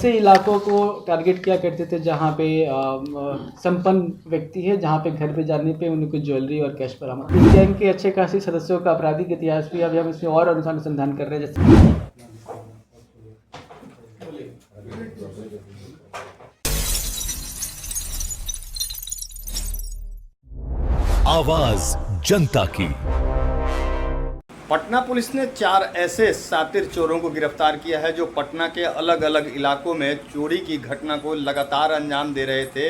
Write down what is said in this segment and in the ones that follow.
ऐसे इलाकों को टारगेट किया करते थे जहाँ पे संपन्न व्यक्ति है, जहाँ पे घर पे जाने पे उनको ज्वेलरी और कैश बरामद। इस गैंग के अच्छे खासी सदस्यों का आपराधिक इतिहास भी अभी हम इसमें और अनुसंधान कर रहे हैं। जैसे आवाज जनता की। पटना पुलिस ने 4 ऐसे शातिर चोरों को गिरफ्तार किया है जो पटना के अलग अलग इलाकों में चोरी की घटना को लगातार अंजाम दे रहे थे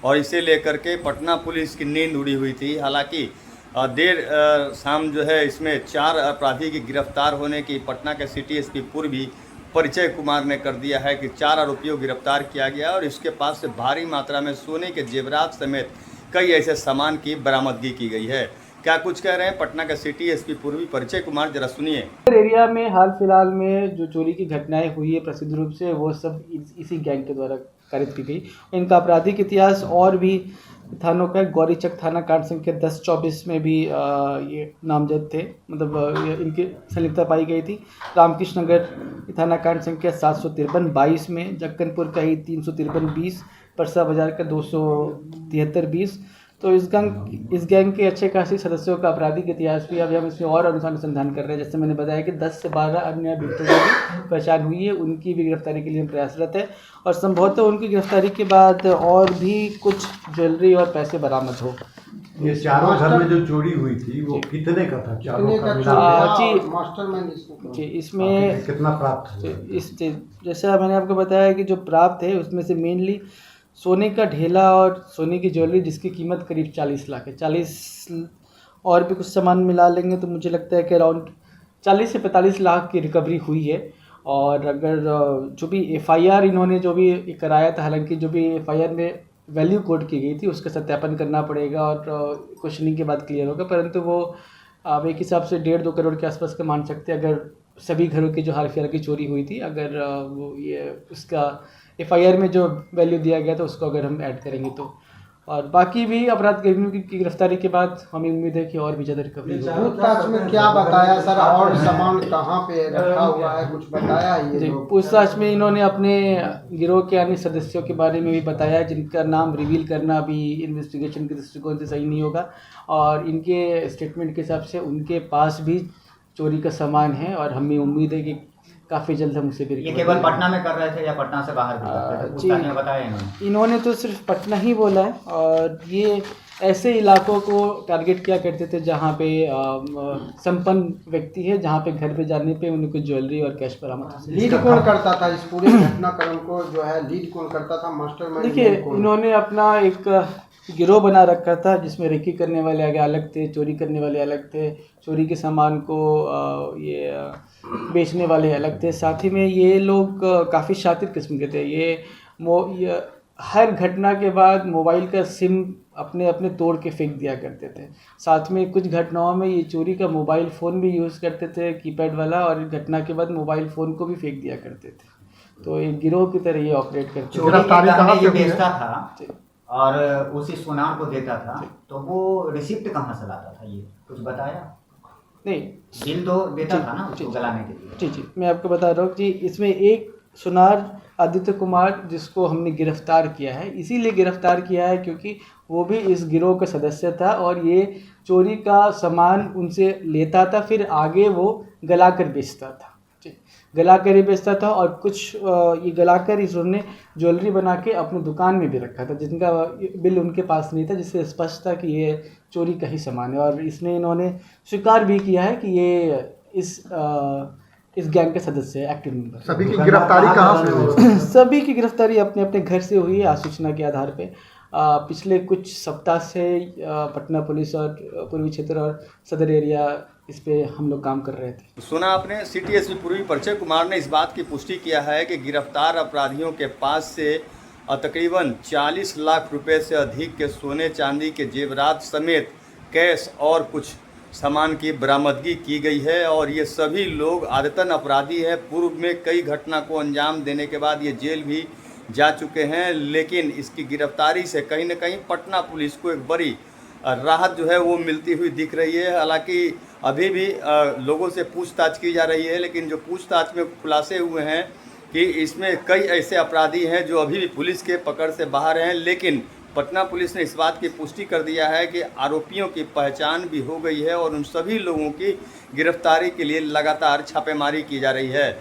और इसे लेकर के पटना पुलिस की नींद उड़ी हुई थी। हालांकि देर शाम जो है इसमें 4 अपराधी की गिरफ्तार होने की पटना के सिटी एसपी पूर्वी परिचय कुमार ने कर दिया है कि 4 आरोपियों को गिरफ्तार किया गया और इसके पास से भारी मात्रा में सोने के जेवरात समेत कई ऐसे सामान की बरामदगी की गई है। क्या कुछ कह रहे हैं पटना का सिटी एसपी पूर्वी परिचय कुमार, जरा सुनिए। एरिया में हाल फिलहाल में जो चोरी की घटनाएं हुई है प्रसिद्ध रूप से, वो सब इसी गैंग के द्वारा कारित की गई। इनका आपराधिक इतिहास और भी थानों का गौरीचक थाना कांड संख्या 1024 में भी ये नामजद थे, मतलब इनकी संलिप्तता पाई गई थी। रामकृष्ण नगर थाना कांड संख्या 753-22 में, जक्कनपुर का ही 353-20, परसा बाजार का 273-20। तो इस गैंग के अच्छे खासी सदस्यों का आपराधिक इतिहास भी अभी हम इसमें और अनुसंधान कर रहे हैं। जैसे मैंने बताया कि 10 से 12 अन्य व्यक्तियों की पहचान हुई है, उनकी भी गिरफ्तारी के लिए हम प्रयासरत है और संभवतः उनकी गिरफ्तारी के बाद और भी कुछ ज्वेलरी और पैसे बरामद हो। ये चारों घर में जो चोरी हुई थी वो कितने का था? चारों का मास्टरमाइंड जी, इसमें कितना प्राप्त हुआ? जैसा मैंने आपको बताया कि जो प्राप्त है उसमें से मेनली सोने का ढेला और सोने की ज्वेलरी जिसकी कीमत करीब 40 लाख है। 40 और भी कुछ सामान मिला लेंगे तो मुझे लगता है कि अराउंड 40 से 45 लाख की रिकवरी हुई है। और अगर जो भी एफआईआर इन्होंने जो भी कराया था, हालांकि जो भी एफआईआर में वैल्यू कोड की गई थी उसका सत्यापन करना पड़ेगा और क्वेश्चनिंग के बाद क्लियर होगा, परंतु वो आप एक हिसाब से 1.5-2 करोड़ के आसपास का मान सकते हैं। अगर सभी घरों की जो हाल फिलहाल की चोरी हुई थी, अगर वो ये उसका एफआईआर में जो वैल्यू दिया गया था उसको अगर हम ऐड करेंगे तो, और बाकी भी अपराध कर्मियों की गिरफ्तारी के बाद हमें उम्मीद है कि और भी ज़्यादा रिकवरी होगी। पूछताछ में क्या बताया सर, और सामान कहाँ पे रखा हुआ है, कुछ बताया ये? जी, पूछताछ में इन्होंने अपने गिरोह के अन्य सदस्यों के बारे में भी बताया, जिनका नाम रिवील करना भी इन्वेस्टिगेशन के दृष्टिकोण से सही नहीं होगा। और इनके स्टेटमेंट के हिसाब से उनके पास भी चोरी का सामान है और हमें उम्मीद है कि काफ़ी जल्द हम उसे भी। ये केवल पटना में कर रहे थे या पटना से बाहर भी कर रहे थे? पूछताछ में बताया इन्होंने तो सिर्फ पटना ही बोला है और ये ऐसे इलाकों को टारगेट किया करते थे जहाँ पे संपन्न व्यक्ति है, जहाँ पे घर पे जाने पे उनको ज्वेलरी और कैश बरामद हो। लीड कौन करता था इस पूरे घटनाक्रम को, जो है लीड कौन करता था, मास्टरमाइंड? देखिए, इन्होंने अपना एक गिरोह बना रखा था जिसमें रेकी करने वाले आगे अलग थे, चोरी करने वाले अलग थे, चोरी के सामान को ये बेचने वाले अलग थे। साथ ही में ये लोग काफ़ी शातिर किस्म के थे। ये हर घटना के बाद मोबाइल का सिम अपने अपने तोड़ के फेंक दिया करते थे। साथ में कुछ घटनाओं में ये चोरी का मोबाइल फ़ोन भी यूज़ करते थे, कीपैड वाला, और घटना के बाद मोबाइल फ़ोन को भी फेंक दिया करते थे। तो एक गिरोह की तरह ये ऑपरेट करते थे। चोरी के गहने ये बेचता था और उसी सुनार को देता था, तो वो रिसिप्ट कहाँ से लाता था, ये कुछ बताया? नहीं, बिल तो देता था ना उसको गलाने के लिए। जी, मैं आपको बता रहा हूँ कि इसमें एक सुनार आदित्य कुमार जिसको हमने गिरफ्तार किया है, इसीलिए गिरफ्तार किया है क्योंकि वो भी इस गिरोह का सदस्य था और ये चोरी का सामान उनसे लेता था, फिर आगे वो गला कर बेचता था। गला कर ही बेचता था और कुछ ये गला कर इन्होंने ज्वेलरी बना के अपनी दुकान में भी रखा था, जिनका बिल उनके पास नहीं था, जिससे स्पष्ट था कि ये चोरी का ही सामान है। और इसमें इन्होंने स्वीकार भी किया है कि ये इस गैंग के सदस्य है, एक्टिव मेंबर। सभी की गिरफ्तारी कहाँ से हुई? सभी की गिरफ्तारी अपने अपने घर से हुई है, आसूचना के आधार पे। पिछले कुछ सप्ताह से पटना पुलिस और पूर्वी क्षेत्र और सदर एरिया इस पे हम लोग काम कर रहे थे। सुना आपने, सिटी एसपी पूर्वी परिचय कुमार ने इस बात की पुष्टि किया है कि गिरफ्तार अपराधियों के पास से तकरीबन 40 लाख रुपए से अधिक के सोने चांदी के जेवरात समेत कैश और कुछ सामान की बरामदगी की गई है। और ये सभी लोग आदतन अपराधी हैं, पूर्व में कई घटना को अंजाम देने के बाद ये जेल भी जा चुके हैं, लेकिन इसकी गिरफ्तारी से कहीं ना कहीं पटना पुलिस को एक बड़ी राहत जो है वो मिलती हुई दिख रही है। हालांकि अभी भी लोगों से पूछताछ की जा रही है, लेकिन जो पूछताछ में खुलासे हुए हैं कि इसमें कई ऐसे अपराधी हैं जो अभी भी पुलिस के पकड़ से बाहर हैं, लेकिन पटना पुलिस ने इस बात की पुष्टि कर दिया है कि आरोपियों की पहचान भी हो गई है और उन सभी लोगों की गिरफ्तारी के लिए लगातार छापेमारी की जा रही है।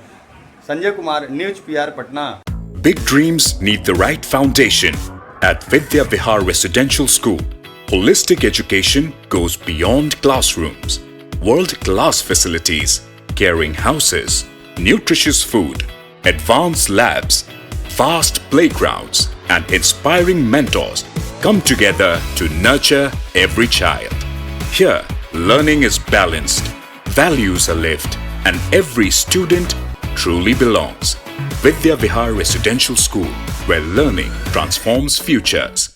Sanjay Kumar, news PR, Patna. Big dreams need the right foundation. At Vidya Vihar Residential School, holistic education goes beyond classrooms. World-class facilities, caring houses, nutritious food, advanced labs, vast playgrounds, and inspiring mentors come together to nurture every child. Here, learning is balanced, values are lived, and every student truly belongs. Vidya Vihar Residential School, where learning transforms futures.